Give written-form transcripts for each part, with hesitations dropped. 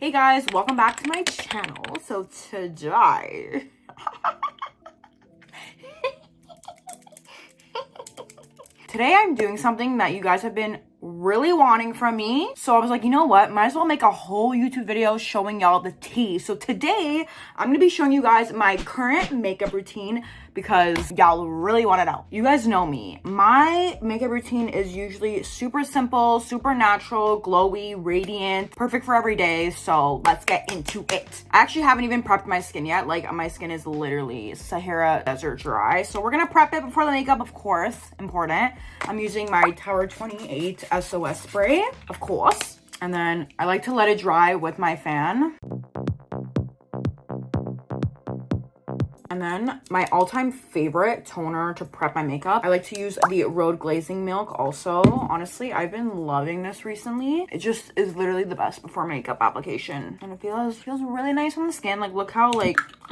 Hey guys, welcome back to my channel. So today I'm doing something that you guys have been really wanting from me. So I was like, you know what? Might as well make a whole YouTube video showing y'all the tea. So today I'm gonna be showing you guys my current makeup routine because y'all really want to know. You guys know me. My makeup routine is usually super simple, super natural, glowy, radiant, perfect for every day. So let's get into it. I actually haven't even prepped my skin yet. Like my skin is literally Sahara Desert dry. So we're gonna prep it before the makeup, of course, important. I'm using my Tower 28 SOS spray, of course. And then I like to let it dry with my fan. And then my all-time favorite toner to prep my makeup, I like to use the Road Glazing Milk also. Honestly, I've been loving this recently. It just is literally the best before makeup application. And it feels really nice on the skin. Like, look how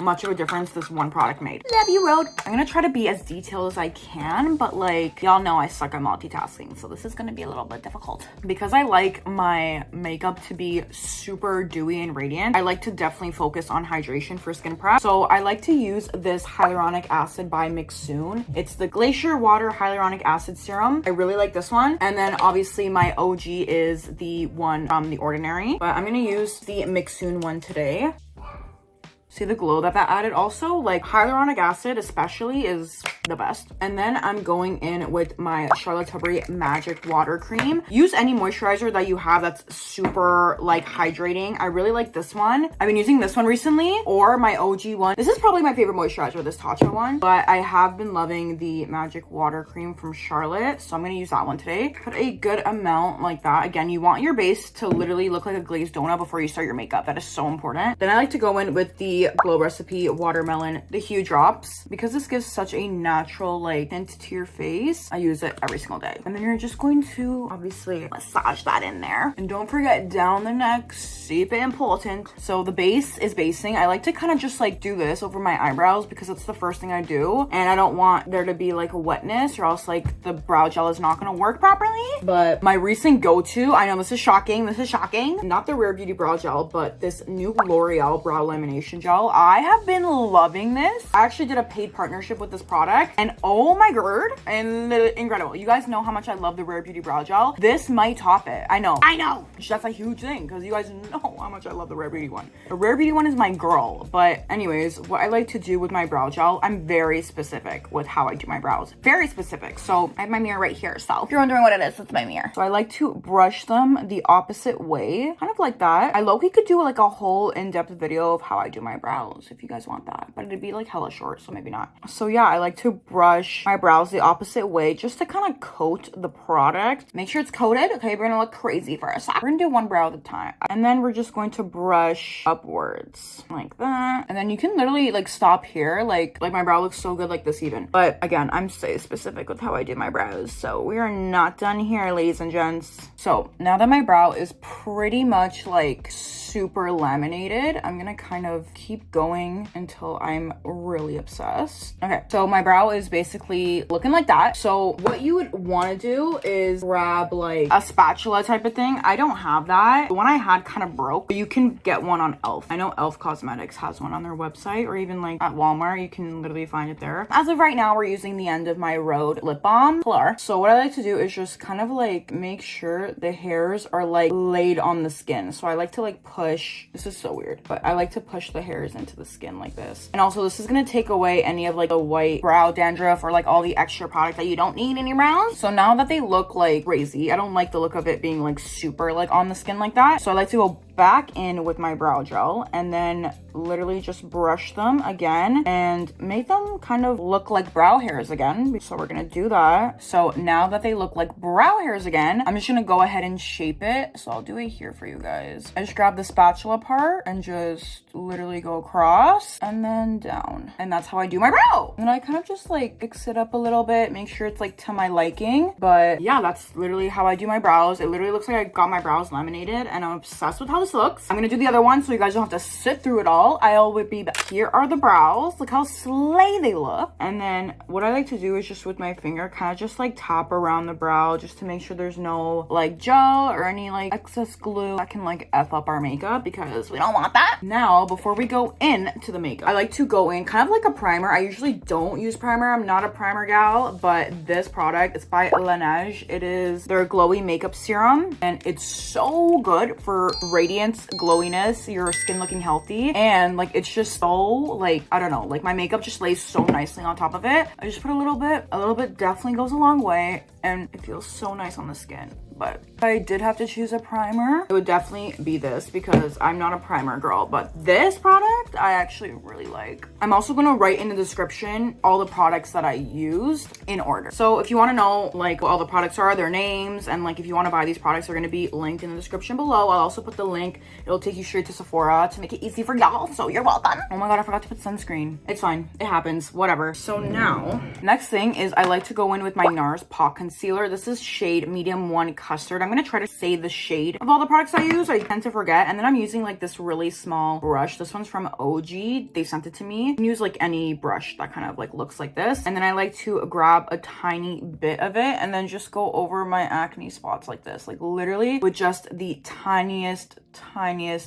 much of a difference this one product made. Love you, Road. I'm gonna try to be as detailed as I can, but like, y'all know I suck at multitasking, so this is gonna be a little bit difficult. Because I like my makeup to be super dewy and radiant, I like to definitely focus on hydration for skin prep. So I like to use this hyaluronic acid by Mixsoon. It's the Glacier Water Hyaluronic Acid Serum. I really like this one. And then obviously my OG is the one from The Ordinary, but I'm gonna use the Mixsoon one today. See the glow that added? Also, like, hyaluronic acid especially is the best. And then I'm going in with my Charlotte Tilbury Magic Water Cream. Use any moisturizer that you have that's super like hydrating. I really like this one. I've been using this one recently, or my OG one. This is probably my favorite moisturizer, this Tatcha one, but I have been loving the Magic Water Cream from Charlotte, so I'm gonna use that one today. Put a good amount like that. Again, you want your base to literally look like a glazed donut before you start your makeup. That is so important. Then I like to go in with the Glow Recipe Watermelon, the Hue Drops, because this gives such a natural like tint to your face. I use it every single day. And then you're just going to obviously massage that in there. And don't forget, down the neck, super important. So the base is basing. I like to kind of just like do this over my eyebrows because it's the first thing I do. And I don't want there to be like a wetness or else like the brow gel is not gonna work properly. But my recent go-to, I know this is shocking, not the Rare Beauty Brow Gel, but this new L'Oreal Brow Lamination Gel. I have been loving this. I actually did a paid partnership with this product and oh my god, and incredible. You guys know how much I love the Rare Beauty Brow Gel. This might top it. I know. That's a huge thing because you guys know how much I love the Rare Beauty one. The Rare Beauty one is my girl. But anyways, what I like to do with my brow gel, I'm very specific with how I do my brows. Very specific. So I have my mirror right here. So if you're wondering what it is, it's my mirror. So I like to brush them the opposite way, kind of like that. I low-key could do like a whole in-depth video of how I do my brows if you guys want that, but it'd be like hella short, so maybe not. So yeah, I like to brush my brows the opposite way just to kind of coat the product. Make sure it's coated. Okay, we're gonna look crazy for a sec. We're gonna do one brow at a time, and then we're just going to brush upwards like that. And then you can literally like stop here. Like my brow looks so good like this even. But again, I'm so specific with how I do my brows, so we are not done here, ladies and gents. So now that my brow is pretty much like super laminated, I'm gonna kind of keep going until I'm really obsessed. Okay, so my brow is basically looking like that. So what you would want to do is grab like a spatula type of thing. I don't have that. The one I had kind of broke, but you can get one on Elf. I know Elf Cosmetics has one on their website, or even like at Walmart, you can literally find it there. As of right now, we're using the end of my Rhode lip balm color. So what I like to do is just kind of like make sure the hairs are like laid on the skin. So I like to like push, this is so weird, but I like to push the hairs into the skin like this. And also this is gonna take away any of like the white brow dandruff or like all the extra product that you don't need in your brows. So now that they look like crazy, I don't like the look of it being like super like on the skin like that. So I like to go back in with my brow gel and then literally just brush them again and make them kind of look like brow hairs again. So we're gonna do that. So now that they look like brow hairs again, I'm just gonna go ahead and shape it. So I'll do it here for you guys. I just grab the spatula part and just literally go across and then down. And that's how I do my brow. And I kind of just like fix it up a little bit, make sure it's like to my liking. But yeah, that's literally how I do my brows. It literally looks like I got my brows laminated and I'm obsessed with how the this looks. I'm gonna do the other one so you guys don't have to sit through it all. I'll be back. Here are the brows. Look how slay they look. And then what I like to do is just with my finger kind of just like tap around the brow just to make sure there's no like gel or any like excess glue that can like F up our makeup, because we don't want that. Now, before we go into the makeup, I like to go in kind of like a primer. I usually don't use primer. I'm not a primer gal, but this product, it's by Laneige. It is their glowy makeup serum, and it's so good for radiance, glowiness, your skin looking healthy, and like it's just so like, I don't know, like my makeup just lays so nicely on top of it. I just put a little bit definitely goes a long way, and it feels so nice on the skin. But if I did have to choose a primer, it would definitely be this, because I'm not a primer girl, but this product I actually really like. I'm also gonna write in the description all the products that I used in order. So if you wanna know like what all the products are, their names, and like if you wanna buy these products, they're gonna be linked in the description below. I'll also put the link. It'll take you straight to Sephora to make it easy for y'all, so you're welcome. Oh my god, I forgot to put sunscreen. It's fine, it happens, whatever. So now, next thing is I like to go in with my NARS Pot Concealer. This is shade Medium 1 Custard. I'm gonna try to say the shade of all the products I use. I tend to forget. And then I'm using like this really small brush. This one's from OG. They sent it to me. You can use like any brush that kind of like looks like this. And then I like to grab a tiny bit of it and then just go over my acne spots like this. Like literally with just the tiniest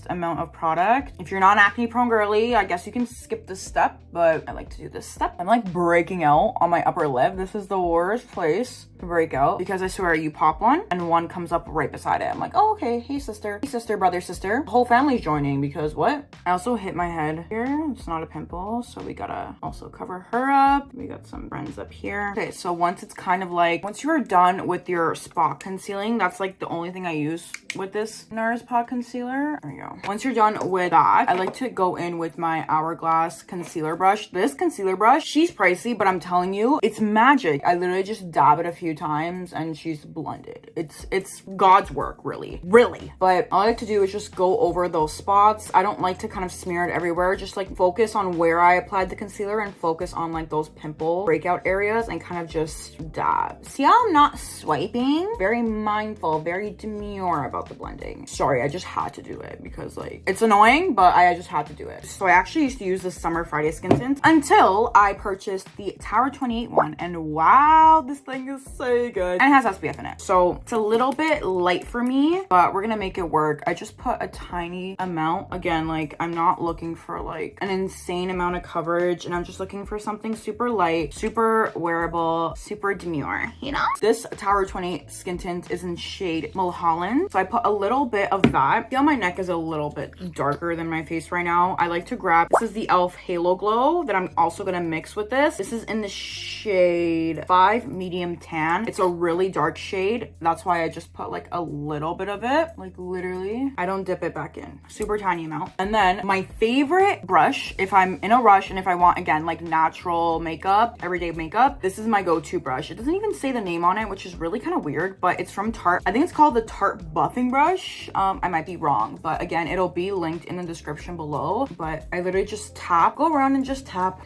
amount of product. If you're not an acne prone girly, I guess you can skip this step, but I like to do this step. I'm like breaking out on my upper lip. This is the worst place to break out, because I swear you pop one and one comes up right beside it. I'm like, oh, okay, hey sister, brother, sister. The whole family's joining, because what? I also hit my head here. It's not a pimple, so we gotta also cover her up. We got some friends up here. Okay, so once it's kind of like, once you're done with your spot concealing, that's like the only thing I use with this NARS Pot Concealer. There we go. Once you're done with that, I like to go in with my Hourglass concealer brush. This concealer brush, she's pricey, but I'm telling you, it's magic. I literally just dab it a few times and she's blended. It's God's work, really. But all I like to do is just go over those spots. I don't like to kind of smear it everywhere. Just like focus on where I applied the concealer and focus on like those pimple breakout areas and kind of just dab. See how I'm not swiping? Very mindful, very demure about the blending. Sorry, I just had to do it because like it's annoying, but I just had to do it. So I actually used to use the Summer Friday skin tint until I purchased the Tower 28 one, and wow, this thing is so good, and it has SPF in it, so it's a little bit light for me, but we're gonna make it work. I just put a tiny amount. Again, like I'm not looking for like an insane amount of coverage, and I'm just looking for something super light, super wearable, super demure, you know. This Tower 28 skin tint is in shade Mulholland, so I put a little bit of that. See how my neck is a little bit darker than my face right now? I like to grab, this is the e.l.f. Halo Glow that I'm also gonna mix with this. This is in the shade 5 Medium Tan. It's a really dark shade. That's why I just put like a little bit of it, like literally. I don't dip it back in. Super tiny amount. And then my favorite brush, if I'm in a rush and if I want, again, like natural makeup, everyday makeup, this is my go-to brush. It doesn't even say the name on it, which is really kind of weird, but it's from Tarte. I think it's called the Tarte Buffing Brush. I might be wrong, but again, it'll be linked in the description below. But I literally just tap, go around and just tap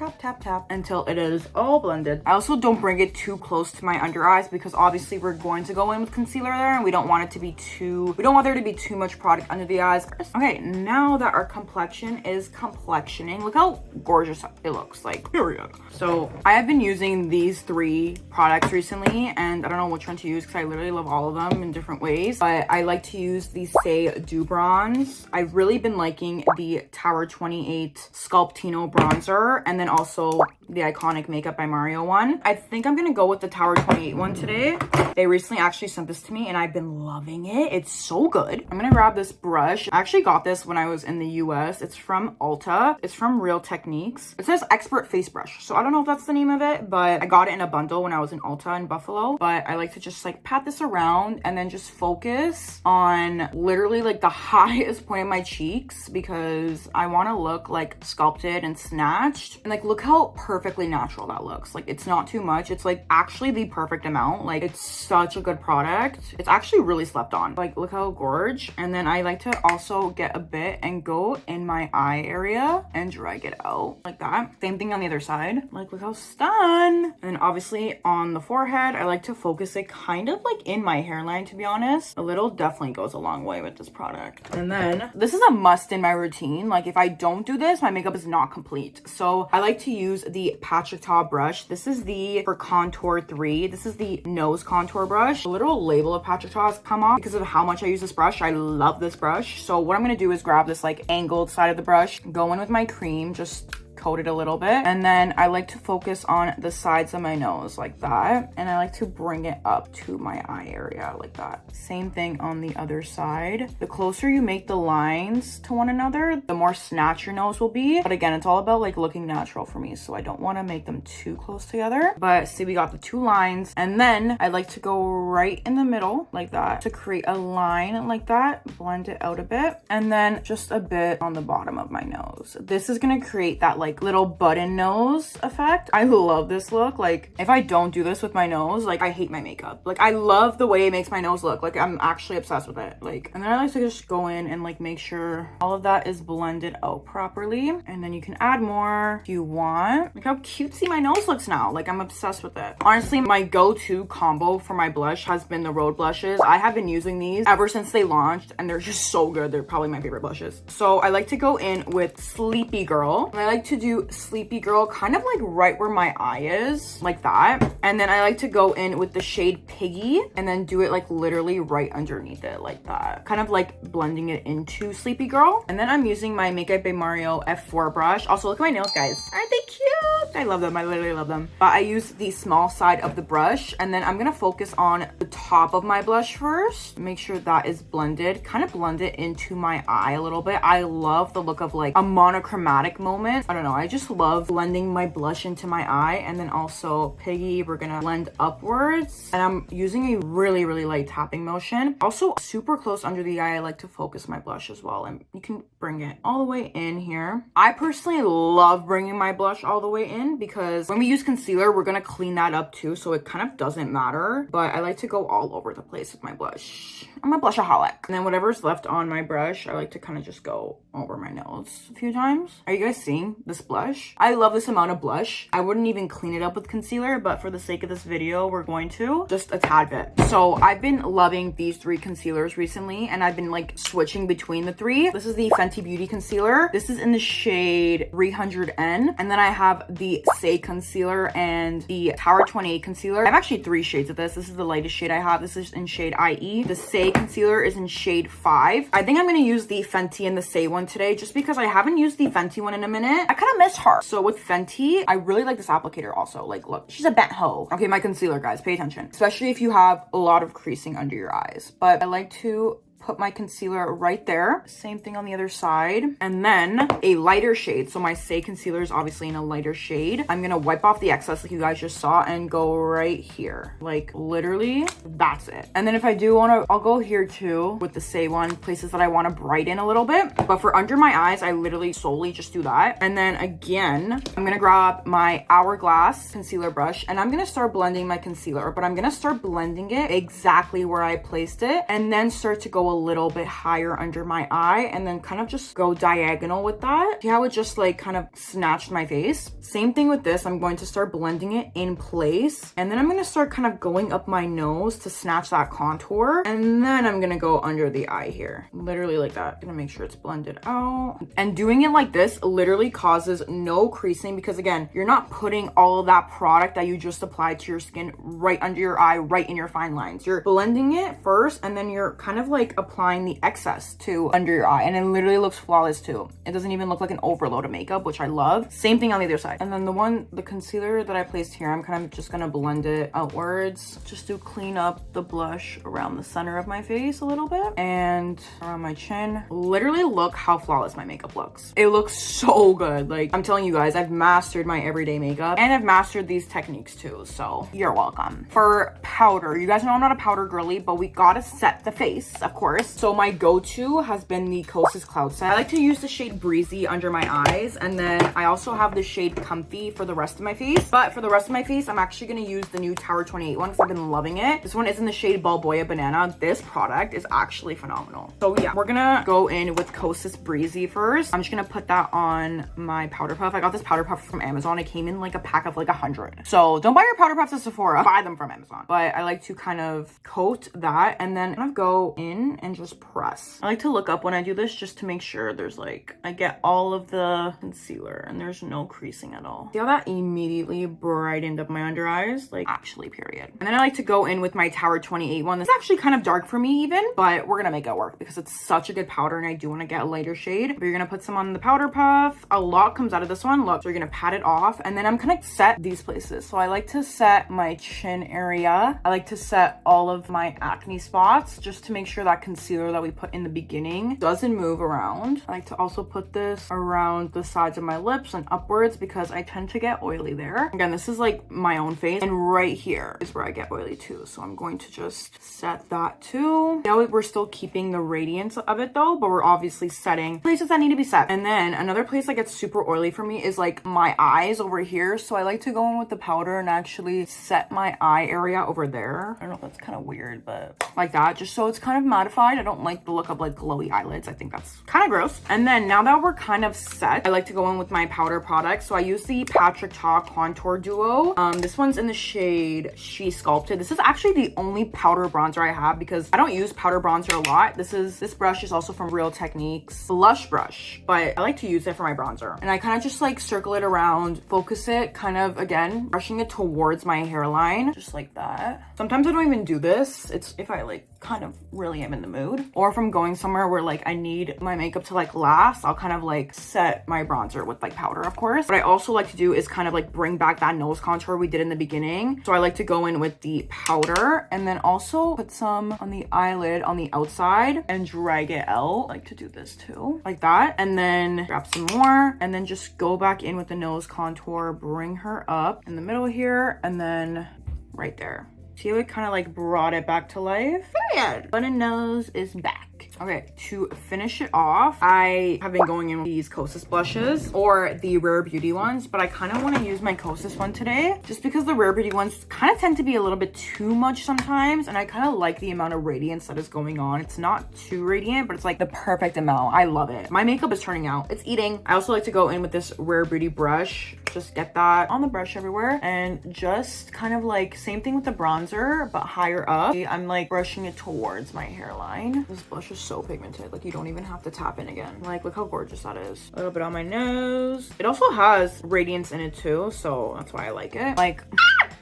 until it is all blended. I also don't bring it too close to my under eyes because obviously we're going to go in with concealer there, and we don't want it to be too, we don't want there to be too much product under the eyes. Okay, now that our complexion is complexioning, look how gorgeous it looks, like, period. So I have been using these 3 products recently, and I don't know which one to use because I literally love all of them in different ways, but I like to use the Say Dew Bronze. I've really been liking the Tower 28 Sculptino Bronzer, and then also the iconic Makeup by Mario one. I think I'm gonna go with the Tower 28 one today. They recently actually sent this to me and I've been loving it. It's so good. I'm gonna grab this brush. I actually got this when I was in the US. It's from Ulta. It's from Real Techniques. It says Expert Face Brush, so I don't know if that's the name of it, but I got it in a bundle when I was in Ulta in Buffalo. But I like to just like pat this around and then just focus on literally like the highest point of my cheeks, because I want to look like sculpted and snatched. And like, look how perfect perfectly natural that looks. Like, it's not too much. It's like actually the perfect amount. Like, it's such a good product. It's actually really slept on. Like, look how gorge. And then I like to also get a bit and go in my eye area and drag it out like that. Same thing on the other side. Like, look how stun. And then obviously on the forehead, I like to focus it kind of like in my hairline, to be honest. A little definitely goes a long way with this product. And then this is a must in my routine. Like, if I don't do this, my makeup is not complete. So I like to use the Patrick Ta brush. This is the for contour 3. This is the nose contour brush. The literal label of Patrick Ta has come off because of how much I use this brush. I love this brush. So what I'm gonna do is grab this like angled side of the brush, go in with my cream, just coat it a little bit, and then I like to focus on the sides of my nose like that, and I like to bring it up to my eye area like that. Same thing on the other side. The closer you make the lines to one another, the more snatched your nose will be, but again, it's all about like looking natural for me, so I don't want to make them too close together. But see, we got the 2 lines, and then I like to go right in the middle like that to create a line like that, blend it out a bit, and then just a bit on the bottom of my nose. This is gonna create that like little button nose effect. I love this look. Like, if I don't do this with my nose, like, I hate my makeup. Like, I love the way it makes my nose look. Like, I'm actually obsessed with it. Like, and then I like to just go in and like make sure all of that is blended out properly, and then you can add more if you want. Look how cutesy my nose looks now. Like, I'm obsessed with it. Honestly, my go-to combo for my blush has been the Rhode blushes. I have been using these ever since they launched, and they're just so good. They're probably my favorite blushes. So I like to go in with Sleepy Girl, and I like to do Sleepy Girl kind of like right where my eye is, like that. And then I like to go in with the shade Piggy and then do it like literally right underneath it like that, kind of like blending it into Sleepy Girl. And then I'm using my Makeup by Mario F4 brush. Also, look at my nails, guys. Aren't they cute? I love them. I literally love them. But I use the small side of the brush, and then I'm gonna focus on the top of my blush first. Make sure that is blended, kind of blend it into my eye a little bit. I love the look of like a monochromatic moment. I don't know, I just love blending my blush into my eye. And then also Piggy, we're gonna blend upwards, and I'm using a really light tapping motion. Also super close under the eye, I like to focus my blush as well, and you can bring it all the way in here. I personally love bringing my blush all the way in because when we use concealer, we're gonna clean that up too, so it kind of doesn't matter, but I like to go all over the place with my blush. I'm a blushaholic. And then whatever's left on my brush, I like to kind of just go over my nose a few times. Are you guys seeing this blush? I love this amount of blush. I wouldn't even clean it up with concealer, but for the sake of this video, we're going to just a tad bit. So I've been loving these 3 concealers recently, and I've been like switching between the 3. This is the Fenty Beauty concealer. This is in the shade 300N. And then I have the Say concealer and the Tower 28 concealer. I have actually 3 shades of this. This is the lightest shade I have. This is in shade IE. The Say concealer is in shade 5. I think I'm going to use the Fenty and the Say one today just because I haven't used the Fenty one in a minute. I kind of miss her. So with Fenty, I really like this applicator also. Like, look, she's a bent hoe. Okay, my concealer, guys, pay attention. Especially if you have a lot of creasing under your eyes. But I like to put my concealer right there. Same thing on the other side. And then a lighter shade. So my Say concealer is obviously in a lighter shade. I'm gonna wipe off the excess like you guys just saw and go right here. Like, literally, that's it. And then if I do wanna, I'll go here too with the Say one, places that I wanna brighten a little bit. But for under my eyes, I literally solely just do that. And then again, I'm gonna grab my Hourglass concealer brush, and I'm gonna start blending my concealer, but I'm gonna start blending it exactly where I placed it, and then start to go a little bit higher under my eye, and then kind of just go diagonal with that. See how it just like kind of snatched my face? Same thing with this. I'm going to start blending it in place, and then I'm going to start kind of going up my nose to snatch that contour, and then I'm going to go under the eye here, literally like that. Gonna make sure it's blended out. And doing it like this literally causes no creasing because again, you're not putting all of that product that you just applied to your skin right under your eye, right in your fine lines. You're blending it first, and then you're kind of like applying the excess to under your eye, and it literally looks flawless too. It doesn't even look like an overload of makeup, which I love. Same thing on the other side. And then the concealer that I placed here, I'm kind of just gonna blend it outwards just to clean up the blush around the center of my face a little bit and around my chin. Literally look how flawless my makeup looks. It looks so good. Like, I'm telling you guys, I've mastered my everyday makeup, and I've mastered these techniques too, so you're welcome. For powder, you guys know I'm not a powder girly, but we gotta set the face, of course. course. So my go-to has been the Kosas Cloud Set. I like to use the shade Breezy under my eyes, and then I also have the shade Comfy for the rest of my face. But for the rest of my face, I'm actually going to use the new Tower 28 one because I've been loving it. This one is in the shade Balboya Banana. This product is actually phenomenal. So yeah, we're gonna go in with Kosas Breezy first. I'm just gonna put that on my powder puff. I got this powder puff from Amazon. It came in like a pack of like 100. So don't buy your powder puffs at Sephora, buy them from Amazon. But I like to kind of coat that and then kind of go in and just press. I like to look up when I do this just to make sure there's like, I get all of the concealer and there's no creasing at all. See how that immediately brightened up my under eyes? Like actually, period. And then I like to go in with my Tower 28 one. This is actually kind of dark for me even, but we're gonna make it work because it's such a good powder and I do want to get a lighter shade. But you're gonna put some on the powder puff. A lot comes out of this one. Look, so you're gonna pat it off and then I'm gonna set these places. So I like to set my chin area. I like to set all of my acne spots just to make sure that concealer that we put in the beginning doesn't move around. I like to also put this around the sides of my lips and upwards because I tend to get oily there. Again, this is like my own face, and right here is where I get oily too. So I'm going to just set that too. Now we're still keeping the radiance of it though, but we're obviously setting places that need to be set. And then another place that gets super oily for me is like my eyes over here. So I like to go in with the powder and actually set my eye area over there. I don't know if that's kind of weird, but like that, just so it's kind of mattified. I don't like the look of like glowy eyelids. I think that's kind of gross. And then now that we're kind of set, I like to go in with my powder product. So I use the Patrick Ta Contour Duo. This one's in the shade She Sculpted. This is actually the only powder bronzer I have because I don't use powder bronzer a lot. This brush is also from Real Techniques blush brush, but I like to use it for my bronzer. And I kind of just like circle it around, focus it, kind of again, brushing it towards my hairline, just like that. Sometimes I don't even do this. It's if I like kind of really am in the mood, or if I'm going somewhere where like I need my makeup to like last, I'll kind of like set my bronzer with like powder, of course. What I also like to do is kind of like bring back that nose contour we did in the beginning. So I like to go in with the powder and then also put some on the eyelid on the outside and drag it out. I like to do this too, like that, and then grab some more and then just go back in with the nose contour, bring her up in the middle here and then right there. See how it kind of like brought it back to life? Period. Button nose is back. Okay, to finish it off, I have been going in with these Kosas blushes or the Rare Beauty ones, but I kind of want to use my Kosas one today just because the Rare Beauty ones kind of tend to be a little bit too much sometimes, and I kind of like the amount of radiance that is going on. It's not too radiant, but it's like the perfect amount. I love it. My makeup is turning out. It's eating. I also like to go in with this Rare Beauty brush. Just get that on the brush everywhere and just kind of like same thing with the bronzer, but higher up. I'm like brushing it towards my hairline. This blush is so pigmented, like you don't even have to tap in again. Like, look how gorgeous that is. A little bit on my nose. It also has radiance in it too, so that's why I like it. Like,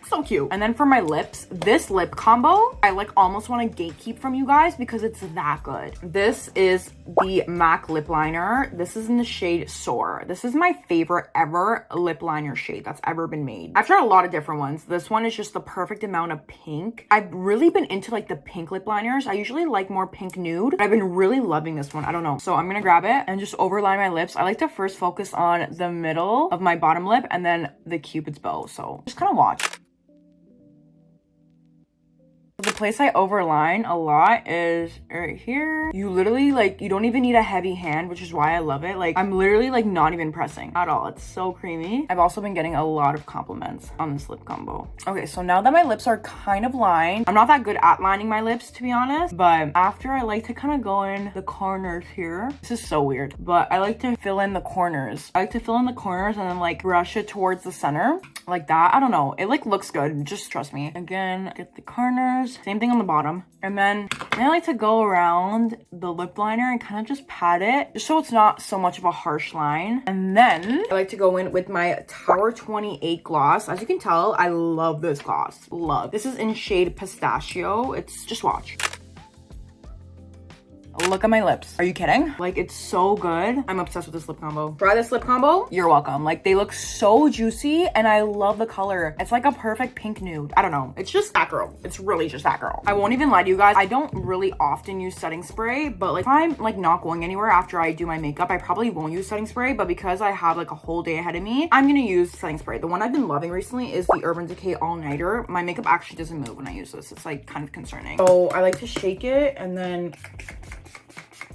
so cute. And then for my lips, this lip combo, I like almost want to gatekeep from you guys because it's that good. This is the MAC lip liner. This is in the shade Soar. This is my favorite ever lip liner shade that's ever been made. I've tried a lot of different ones. This one is just the perfect amount of pink. I've really been into like the pink lip liners. I usually like more pink nude, but I've been really loving this one. I don't know. So I'm gonna grab it and just overline my lips. I like to first focus on the middle of my bottom lip and then the Cupid's bow. So just kind of watch. The place I overline a lot is right here. You literally like, you don't even need a heavy hand, which is why I love it. Like I'm literally like not even pressing at all. It's so creamy. I've also been getting a lot of compliments on this lip combo. Okay, so now that my lips are kind of lined, I'm not that good at lining my lips to be honest, but after I like to kind of go in the corners here. This is so weird, but I like to fill in the corners. I like to fill in the corners and then like brush it towards the center like that. I don't know. It like looks good. Just trust me. Again, get the corners. Same thing on the bottom. And then I like to go around the lip liner and kind of just pat it just so it's not so much of a harsh line. And then I like to go in with my Tower 28 gloss. As you can tell, I love this gloss. Love. This is in shade Pistachio. It's just watch. Look at my lips. Are you kidding? Like, it's so good. I'm obsessed with this lip combo. Try this lip combo. You're welcome. Like, they look so juicy and I love the color. It's like a perfect pink nude. I don't know. It's just that girl. It's really just that girl. I won't even lie to you guys. I don't really often use setting spray, but like if I'm like not going anywhere after I do my makeup, I probably won't use setting spray, but because I have like a whole day ahead of me, I'm gonna use setting spray. The one I've been loving recently is the Urban Decay All Nighter. My makeup actually doesn't move when I use this. It's like kind of concerning. So I like to shake it and then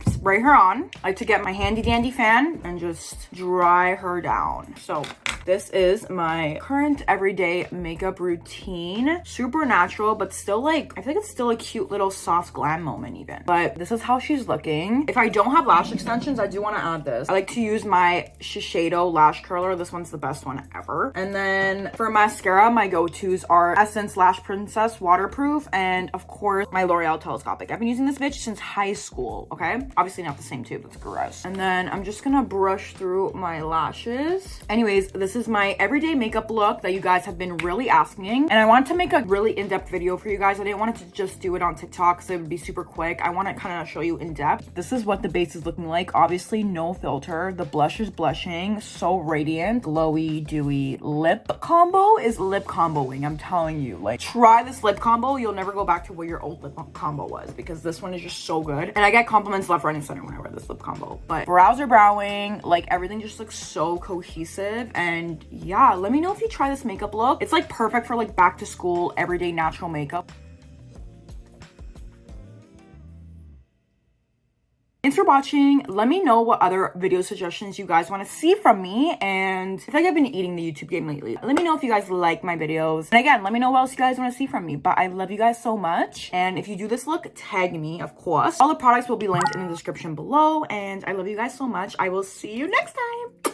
spray her on. I like to get my handy dandy fan and just dry her down. So this is my current everyday makeup routine. Super natural, but still like, I feel like it's still a cute little soft glam moment even. But this is how she's looking. If I don't have lash extensions, I do want to add this. I like to use my Shiseido lash curler. This one's the best one ever. And then for mascara, my go-tos are Essence Lash Princess Waterproof, and of course, my L'Oreal Telescopic. I've been using this bitch since high school, okay? Obviously not the same tube, that's gross. And then I'm just gonna brush through my lashes. Anyways, this is my everyday makeup look that you guys have been really asking, and I wanted to make a really in-depth video for you guys. I didn't want to just do it on TikTok because it would be super quick. I want to kind of show you in depth. This is what the base is looking like. Obviously no filter. The blush is blushing, so radiant. Glowy dewy lip combo is lip comboing. I'm telling you, like, try this lip combo. You'll never go back to what your old lip combo was, because this one is just so good, and I get compliments left, right, and center when I wear this lip combo. But brows are browing, like everything just looks so cohesive. And yeah, let me know if you try this makeup look. It's like perfect for like back to school everyday natural makeup. Thanks for watching. Let me know what other video suggestions you guys want to see from me, and I feel like I've been eating the YouTube game lately. Let me know if you guys like my videos, and again, let me know what else you guys want to see from me. But I love you guys so much, and if you do this look, tag me, of course. All the products will be linked in the description below, and I love you guys so much. I will see you next time.